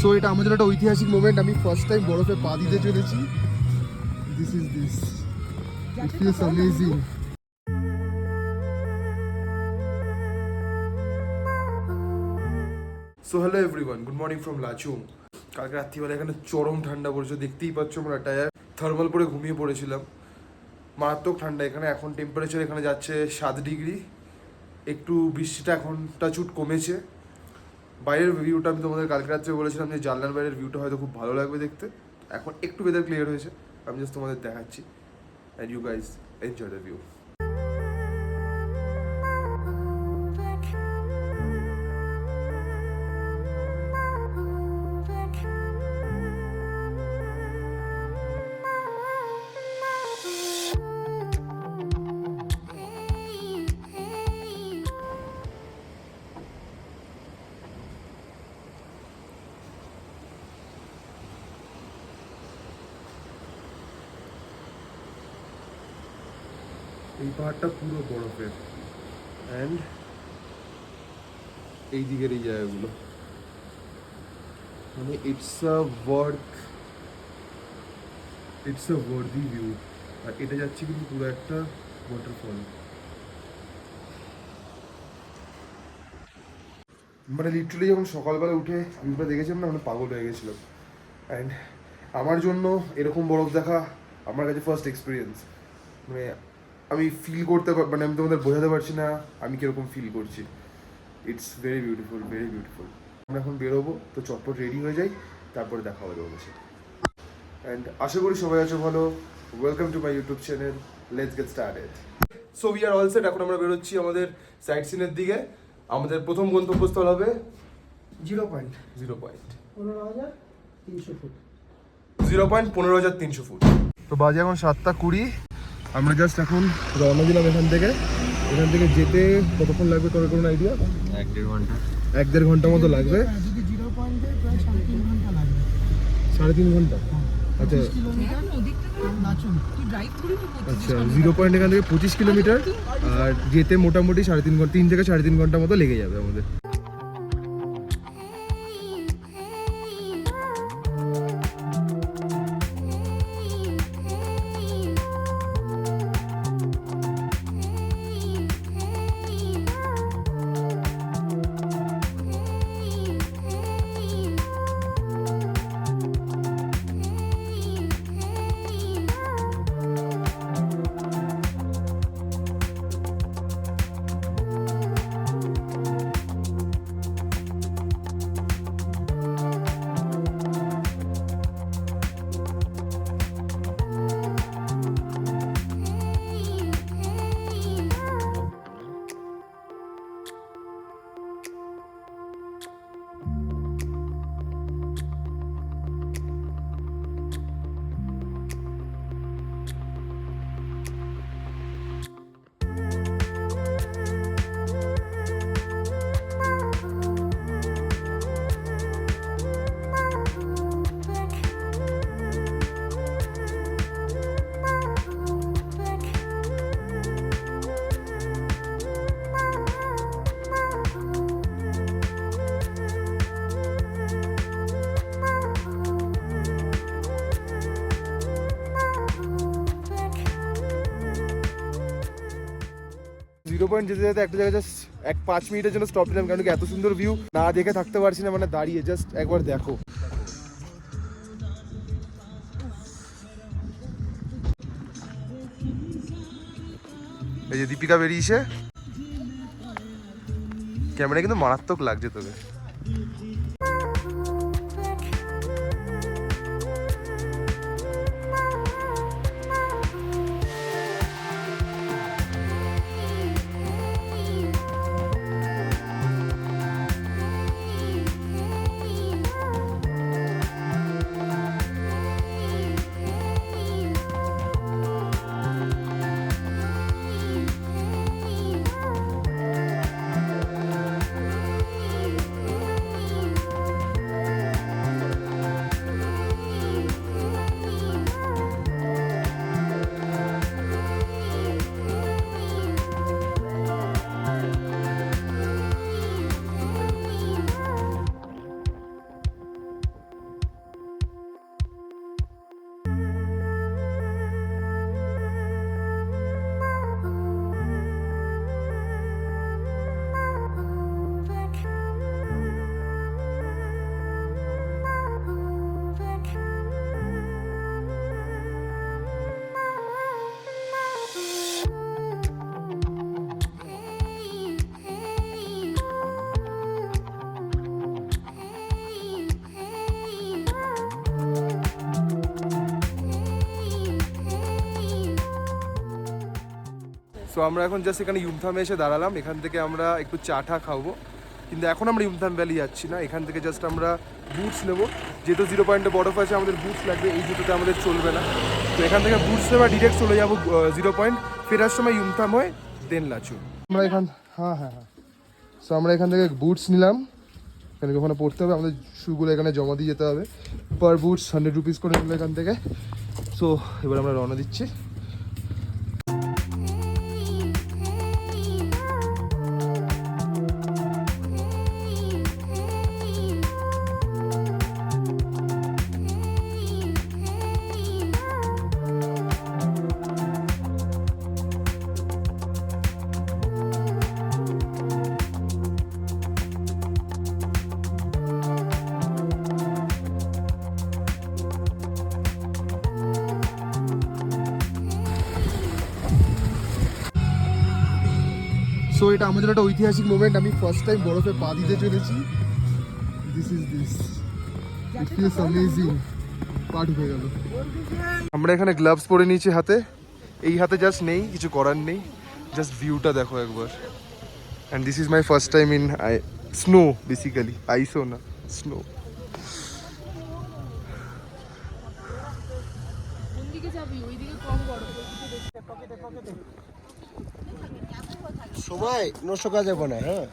So এটা আমার জন্য একটা ঐতিহাসিক মোমেন্ট। আমি ফার্স্ট টাইম বরফে পা দিতে চলেছি। This is this, it feels amazing. So hello everyone, good morning from Lachung. কালকে রাত্রিবেলা এখানে চরম ঠান্ডা পড়েছে, দেখতেই পাচ্ছ। আমরা টায়ার থার্মাল পরে ঘুমিয়ে পড়েছিলাম। মারাত্মক ঠান্ডা এখানে। এখন টেম্পারেচার এখানে যাচ্ছে 7 ডিগ্রি। একটু বৃষ্টিটা এখন টাচুট কমেছে। বাইরের ভিউটা আমি তোমাদের কালকে রাত্রে বলেছিলাম যে জানলার বাইরের ভিউটা হয়তো খুব ভালো লাগবে দেখতে। এখন একটু ওয়েদার ক্লিয়ার হয়েছে, আমি জাস্ট তোমাদের দেখাচ্ছি। And you guys enjoy the view. এই পাহাড়টা পুরো বরফের, অ্যান্ড এই দিকের এই জায়গাগুলো মানে ইটস আ ওয়ার্দি ভিউ। আর এটা যাচ্ছে কিন্তু পুরো একটা ওয়াটারফল। মানে লিটারালি যখন সকালবেলা উঠে ভিউটা দেখেছিলাম না, মানে পাগল হয়ে গেছিলাম। অ্যান্ড আমার জন্য এরকম বরফ দেখা আমার কাছে ফার্স্ট এক্সপিরিয়েন্স। মানে আমি ফিল করতে মানে আমি তোমাদের বোঝাতে পারছি না আমি কীরকম ফিল করছি। It's very beautiful, very beautiful. আমরা এখন বেরোবো, তো চটপট রেডি হয়ে যাই, তারপরে দেখা হবে তোমাদের সাথে। অ্যান্ড আশা করি সবাই আছো ভালো। Welcome to my YouTube channel, let's get started. So we are all set. এখন আমরা বেরোচ্ছি আমাদের সাইট সিনের দিকে। আমাদের প্রথম গন্তব্যস্থল হবে 0.15,300 ফুট। তো বাজে এখন 7:20। আমরা জাস্ট এখন রওনা দিলাম এখান থেকে যেতে কতক্ষণ লাগবে তোর কোনো আইডিয়া? 1-1.5 ঘন্টা মতো লাগবে। 3.5 ঘন্টা? আচ্ছা আচ্ছা, 0 পয়েন্ট এখান থেকে 25 কিলোমিটার, আর যেতে মোটামুটি 3 থেকে 3.5 ঘন্টা মতো লেগে যাবে আমাদের। যেতে যেতে একটা জায়গায় জাস্ট 5 মিনিটের জন্য স্টপ নিলাম, কারণ কি এত সুন্দর ভিউ না দেখে থাকতে পারছি না। মানে দাঁড়িয়ে জাস্ট একবার দেখো। এই যে দীপিকা বেরিয়েছে, ক্যামেরা কিন্তু মারাত্মক লাগছে তোকে। সো আমরা এখন জাস্ট এখানে ইউমথামে এসে দাঁড়ালাম, এখান থেকে আমরা একটু চা টা খাবো, কিন্তু এখন আমরা ইউমথাম ভ্যালি যাচ্ছি না, এখান থেকে জাস্ট আমরা বুটস নেবো, যেহেতু 0 পয়েন্টে বরফ আছে আমাদের বুটস লাগবে, এই জুতোতে আমাদের চলবে না, তো এখান থেকে বুটস নেবো ডিরেক্ট চলে যাবো 0 পয়েন্ট, ফেরার সময় ইউমথাম হয়ে দেন লাচু। আমরা হ্যাঁ সো আমরা এখান থেকে বুটস নিলাম, এখানে ওখানে পড়তে হবে, আমাদের শুগুলো এখানে জমা দিয়ে যেতে হবে, পার বুটস 100 রুপিস করে নিল এখান থেকে। সো এবার আমরা রওনা দিচ্ছি। সো এটা আমাদের একটা ঐতিহাসিক মোমেন্ট, আমি ফার্স্ট টাইম বরফে পা দিতে চলেছি। This it feels amazing. পা ঢুকে গেল। আমরা এখানে গ্লাভস পরে নিয়েছি হাতে, এই হাতে জাস্ট নেই, কিছু করার নেই, জাস্ট ভিউটা দেখো একবার। And this is my first time in snow, basically আইসও না, স্নো। সময় নষ্ট করা যাবে না। হ্যাঁ,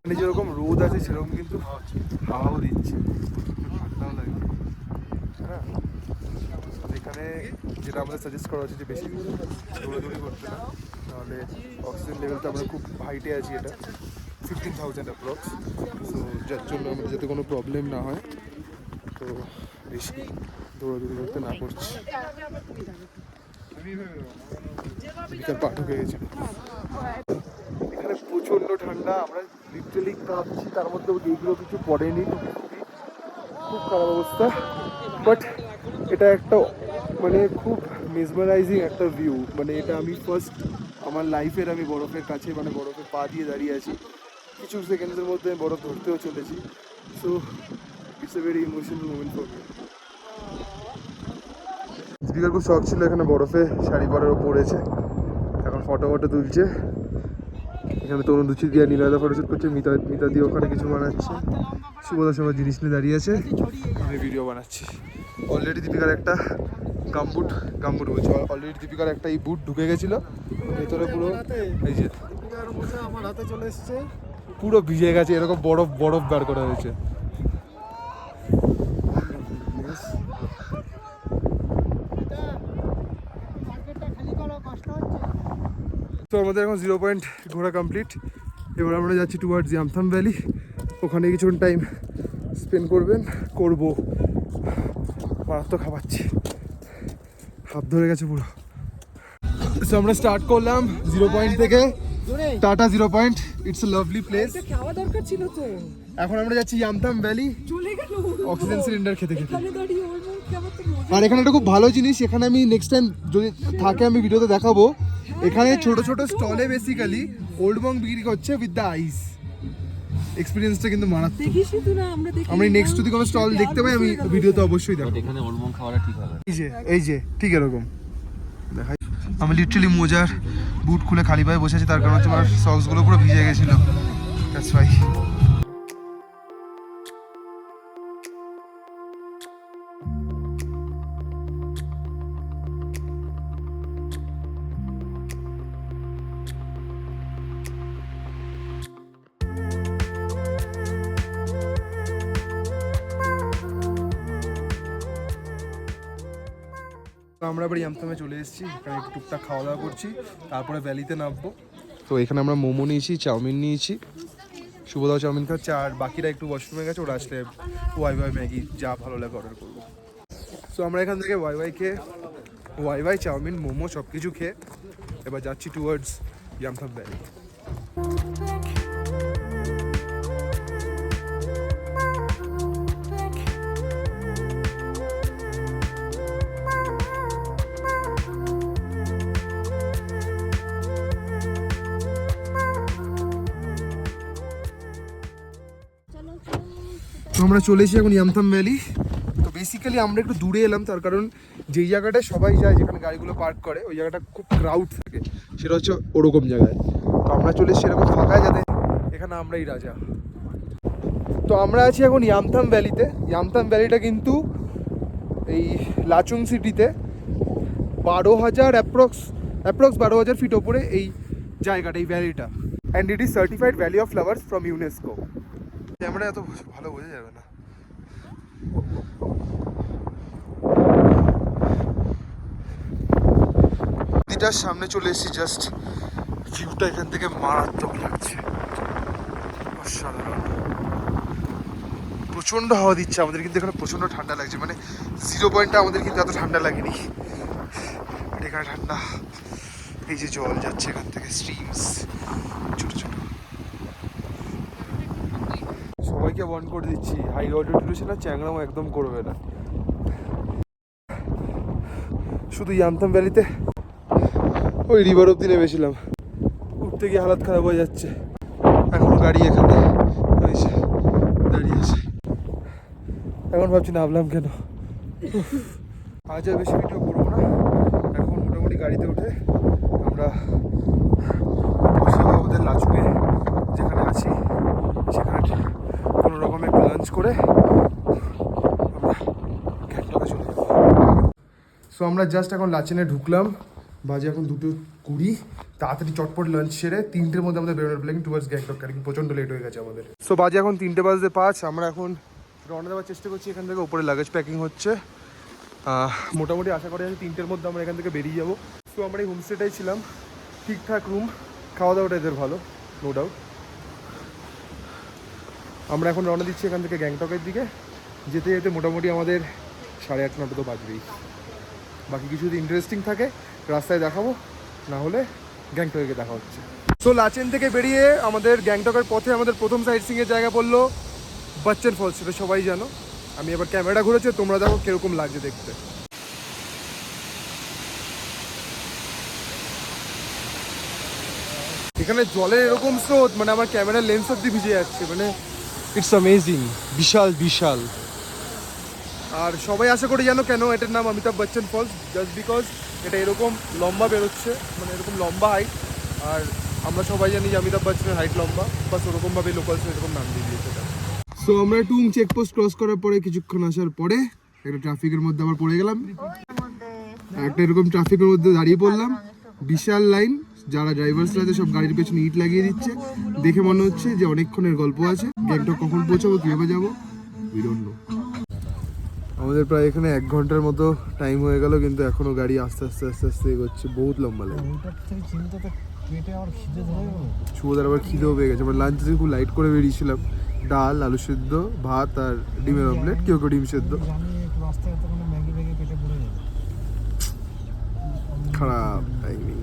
মানে যেরকম রোদ আছে সেরকম কিন্তু হাওয়াও দিচ্ছে, ঠান্ডাও লাগছে। হ্যাঁ, এখানে যেটা আমাদের সাজেস্ট করা হচ্ছে যে বেশি দৌড়াদৌড়ি করতে না, নাহলে অক্সিজেন লেভেলটা আমরা খুব হাইটে আছি, এটা 15,000 অ্যাপ্রক্স, সো যার জন্য আমাদের যাতে কোনো প্রবলেম না হয়, তো বেশি দৌড়াদৌড়ি করতে না পড়ছি। বিকাল পা ঢুকে গেছিল, এখানে প্রচণ্ড ঠান্ডা, আমরা লিটারালি কাঁপছি, তার মধ্যেও এইগুলো কিছু পড়েনি, খুব খারাপ অবস্থা। বাট এটা একটা মানে খুব মেসমারাইজিং একটা ভিউ, মানে এটা আমি ফার্স্ট আমার লাইফের আমি বরফের কাছে, মানে বরফে পা দিয়ে দাঁড়িয়ে আছি, কিছু সেকেন্ডসের মধ্যে আমি বরফ ধরতেও চলেছি। So it's a very emotional moment for me. দীপিকার খুব শখ ছিল এখানে বরফে শাড়ি পরারও পড়েছে, এখন ফটো তুলছে। এখানে তরুণ দুচি দিয়ে নীলাদা ফটোশ্যুট করছে, মিতা দিয়ে ওখানে কিছু বানাচ্ছে, সুবোধা সবার জিনিস নিয়ে দাঁড়িয়ে আছে, আমি ভিডিও বানাচ্ছি। অলরেডি দীপিকার একটা গামবুট বলছি, অলরেডি দীপিকার একটা এই বুট ঢুকে গেছিলো ভেতরে, পুরো এই যে আমার হাতে চলে এসছে, পুরো ভিজে গেছে, এরকম বরফ বার করা হয়েছে। তো আমাদের এখন 0 পয়েন্ট ঘোরা কমপ্লিট, এবার আমরা যাচ্ছি টুয়ার্ডস ইয়ামথাম ভ্যালি, ওখানে কিছুক্ষণ টাইম স্পেন্ড করবো। মারাত্মক খাওয়াচ্ছি, হাত ধরে গেছে পুরো। সো আমরা স্টার্ট করলাম 0 পয়েন্ট থেকে, tata 0 point, it's a lovely place. খাওয়া দরকার ছিল তো, এখন আমরা যাচ্ছি ইয়ামথাম ভ্যালি, চলে গেল অক্সিজেন সিলিন্ডার খেতে। এখানে দাঁড়িয়ে ওর মুখ কেমন তো মজা। আর এখানে একটা খুব ভালো জিনিস, এখানে আমি নেক্সট টাইম যদি থাকে আমি ভিডিওতে দেখাবো, এখানে ছোট ছোট স্টলে বেসিক্যালি ওল্ড মং বিক্রি করছে উইথ দ্য আইস। এক্সপেরিয়েন্সটা কিন্তু মারাত্মক। দেখিসই তো না, আমরা দেখি। আমি নেক্সট যদি কোনো স্টল দেখতে পাই আমি ভিডিওতে অবশ্যই দেখাবো। এখানে ওল্ড মং খাওয়াটা ঠিক হবে। এই যে ঠিক এরকম দেখাই। আমি লিটারালি মোজার বুট খুলে খালি পায়ে বসে আছি, তার কারণ হচ্ছে আমার সক্সগুলো পুরো ভিজে গেছিলো, দ্যাটস ওয়াই। আমরা আবার ইয়ামথামে চলে এসেছি, এখানে একটু টুকটাক খাওয়া দাওয়া করছি, তারপরে ভ্যালিতে নামবো। তো এখানে আমরা মোমো নিয়েছি, চাউমিন নিয়েছি, শুভদাও চাউমিন খাচ্ছে, আর বাকিরা একটু ওয়াশরুমে গেছে, ওরা আসলে ওয়াই ম্যাগি যা ভালো লাগে অর্ডার করবো। সো আমরা এখান থেকে ওয়াই চাউমিন মোমো সব কিছু খেয়ে এবার যাচ্ছি টুয়ার্ডস ইয়ামথাম ভ্যালি। আমরা চলে এসেছি এখন ইয়ামথাম ভ্যালি। তো বেসিক্যালি আমরা একটু দূরে এলাম, তার কারণ যেই জায়গাটায় সবাই যায়, যেখানে গাড়িগুলো পার্ক করে, ওই জায়গাটা খুব ক্রাউড থাকে, সেটা হচ্ছে ওরকম জায়গায়। তো আমরা চলে এসেছি এরকম ফাঁকায়, যাতে এখানে আমরাই রাজা। তো আমরা আছি এখন ইয়ামথাম ভ্যালিতে। ইয়ামথাম ভ্যালিটা কিন্তু এই লাচুং সিটিতে 12,000 অ্যাপ্রক্স 12,000 ফিট ওপরে এই জায়গাটা, এই ভ্যালিটা। And it is certified valley of flowers from UNESCO. Camera এত ভালো বোঝা যাবে না। নদীটার সামনে চলে এসেছি, জাস্ট ভিউটা এখান থেকে মারাত্মক লাগছে, অসাধারণ। প্রচণ্ড হাওয়া দিচ্ছে আমাদের, কিন্তু এখানে প্রচণ্ড ঠান্ডা লাগছে, মানে 0 পয়েন্টটা আমাদের কিন্তু এত ঠান্ডা লাগেনি, এখানে ঠান্ডা। এই যে জল যাচ্ছে এখান থেকে, স্ট্রিমস ছোট ছোট। সবাইকে ওয়ার্ন করে দিচ্ছি, হাই অল্টিটিউডে না চ্যাংড়ামো একদম করবে না। শুধু ইয়ামথাম ভ্যালিতে ওই রিভার অব্দি নেমেছিলাম, উঠতে গিয়ে হালাত খারাপ হয়ে যাচ্ছে। এখন গাড়ি এখানে দাঁড়িয়ে আছে, এখন ভাবছি নামলাম কেন। আজ আর বেশি ভিডিও করবো না, এখন মোটামুটি গাড়িতে উঠে আমরা আমাদের লাচুঙে যেখানে আছি সেখানে কোনো রকমের একটু লাঞ্চ করে আমরা গ্যাংটকে চলে যাবো। সো আমরা জাস্ট এখন লাচেনে ঢুকলাম, বাজে এখন 2:20। তাড়াতাড়ি চটপট লাঞ্চ সেরে 3টের মধ্যে আমাদের বেরোনোর প্ল্যান টুয়ার্ডস গ্যাংটক, কারণ প্রচণ্ড লেট হয়ে গেছে আমাদের। সো বাজে এখন 3:05। আমরা এখন রওনা দেওয়ার চেষ্টা করছি এখান থেকে। উপরে লাগেজ প্যাকিং হচ্ছে, মোটামুটি আশা করি 3টের মধ্যে আমরা এখান থেকে বেরিয়ে যাবো। সো আমরা এই হোমস্টেটাই ছিলাম, ঠিকঠাক রুম, খাওয়া দাওয়াটা এদের ভালো, নো ডাউট। আমরা এখন রওনা দিচ্ছি এখান থেকে গ্যাংটকের দিকে। যেতে যেতে মোটামুটি আমাদের 8:30-9টা তো বাজবেই। বাকি কিছু যদি ইন্টারেস্টিং থাকে রাস্তায় দেখাবো, না হলে গ্যাংটকে দেখা হচ্ছে। সো লাচেন থেকে বেরিয়ে আমাদের গ্যাংটকের পথে আমাদের প্রথম সাইট সিংয়ের জায়গা পড়লো বচ্চন ফলস, সেটা সবাই জানো। আমি এবার ক্যামেরা ঘুরেছে, তোমরা দেখো কিরকম লাগছে দেখতে। এখানে জলের এরকম স্রোত, মানে আমার ক্যামেরার লেন্স অব্দি ভিজে যাচ্ছে, মানে ইটস অ্যামেজিং, বিশাল বিশাল। আর সবাই আশা করি জানো কেন এটার নাম Amitabh Bachchan falls, just because এটা এরকম লম্বা বেরোচ্ছে, মানে এরকম লম্বা হাইট। আর আমরা সবাই জানি যে অমিতাভ বচ্চনের হাইট লম্বা, বাস ওরকমভাবে লোকালস এরকম নাম দিয়ে দিয়েছে এটা। সো আমরা টুং চেকপোস্ট ক্রস করার পরে কিছুক্ষণ আসার পরে একটা ট্রাফিকের মধ্যে আবার পড়ে গেলাম, একটা এরকম ট্রাফিকের মধ্যে দাঁড়িয়ে পড়লাম। বিশাল লাইন, যারা ড্রাইভার্সরা আছে সব গাড়ির পেছনে ইট লাগিয়ে দিচ্ছে, দেখে মনে হচ্ছে যে অনেকক্ষণের গল্প আছে। গ্যাংটক কখন পৌঁছাবো, কীভাবে যাবো, উই ডোন্ট নো। আমাদের প্রায় এখানে 1 ঘন্টার মতো টাইম হয়ে গেল, কিন্তু এখনো গাড়ি আস্তে আস্তে আস্তে আস্তে এগোচ্ছে, বহুত লম্বা লাইন। শুভদার আবার খিদেও পেয়ে গেছে। আমরা লাঞ্চ থেকে খুব লাইট করে বেরিয়েছিলাম, ডাল, আলু সেদ্ধ, ভাত আর ডিমের অমলেট, কেউ কেউ ডিম সেদ্ধ। খারাপ টাইমিং।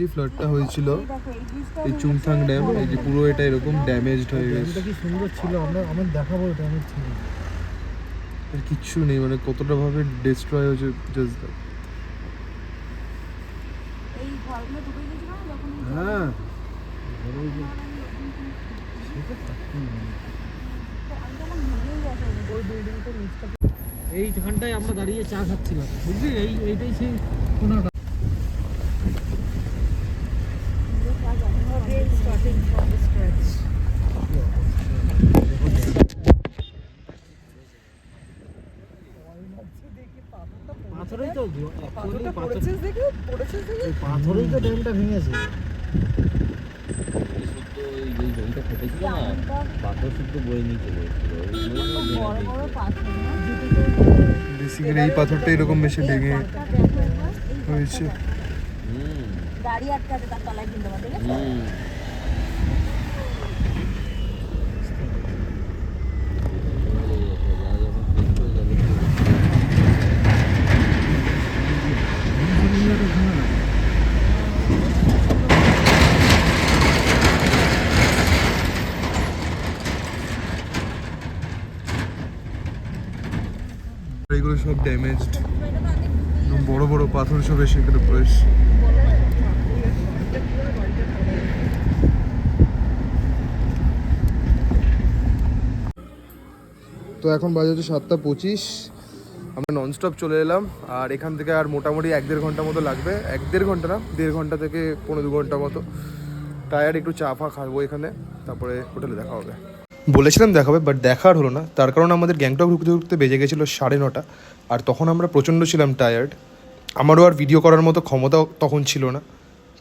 যে ফ্লাডটা হয়েছিল এই চুংথাং ড্যাম, এই যে পুরো এটা এরকম ড্যামেজড হয়ে গেছে। কি সুন্দর ছিল, আমরা দেখাবো ড্যামেজ ছিল, এর কিচ্ছু নেই, মানে কতটা ভাবে ডিস্ট্রয় হয়েছে জাস্ট। এই ঘরগুলো ডুবে গেছিল না যখন হ্যাঁ এইখানটায় আমরা দাঁড়িয়ে চা খাচ্ছিলাম, বুঝলি, এইটাই সেই কোনাটা। starting from the scratch. পাথরেই তো পড়েছিস দেখি পাথরেই তো ড্যামটা ভেঙেছে। এই জমিটা ফেটেছিল না, পাথর শুদ্ধ বয়ে নিয়ে চলে বড় বড় পাথর না, বেসিক্যালি এই পাথরটা এরকম বেশি ভেঙে হয়েছে। গাড়ি আটকাতে তার তলায় কিনতে পারবে। সব ড্যামেজড, বড় বড় পাথর সব এসে এখানে পড়েছে। তো এখন বাজে হচ্ছে 7:25, আমরা ননস্টপ চলে এলাম। আর এখান থেকে আর মোটামুটি 1-1.5 ঘন্টা মতো লাগবে, 1-1.5 ঘন্টা না, 1.5 ঘন্টা থেকে 1.5-2 ঘন্টা মতো। টায়ার্ড, একটু চা ফা খাবো এখানে, তারপরে হোটেলে দেখা হবে। বলেছিলাম দেখা হবে, বাট দেখা আর হলো না, তার কারণ আমাদের গ্যাংটক ঢুকতে ঢুকতে বেজে গেছিলো 9:30, আর তখন আমরা প্রচণ্ড ছিলাম টায়ার্ড। আমারও আর ভিডিও করার মতো ক্ষমতাও তখন ছিল না,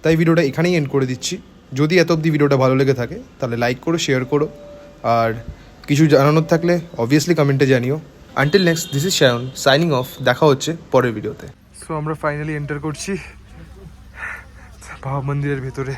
তাই ভিডিওটা এখানেই এন্ড করে দিচ্ছি। যদি এত অবধি ভিডিওটা ভালো লেগে থাকে তাহলে লাইক করো, শেয়ার করো, আর কিছু জানানোর থাকলে অবভিয়াসলি কমেন্টে জানিও। Until next, this is Shayan signing off. দেখা হচ্ছে পরের ভিডিওতে। সো আমরা ফাইনালি এন্টার করছি বাবা মন্দিরের ভেতরে।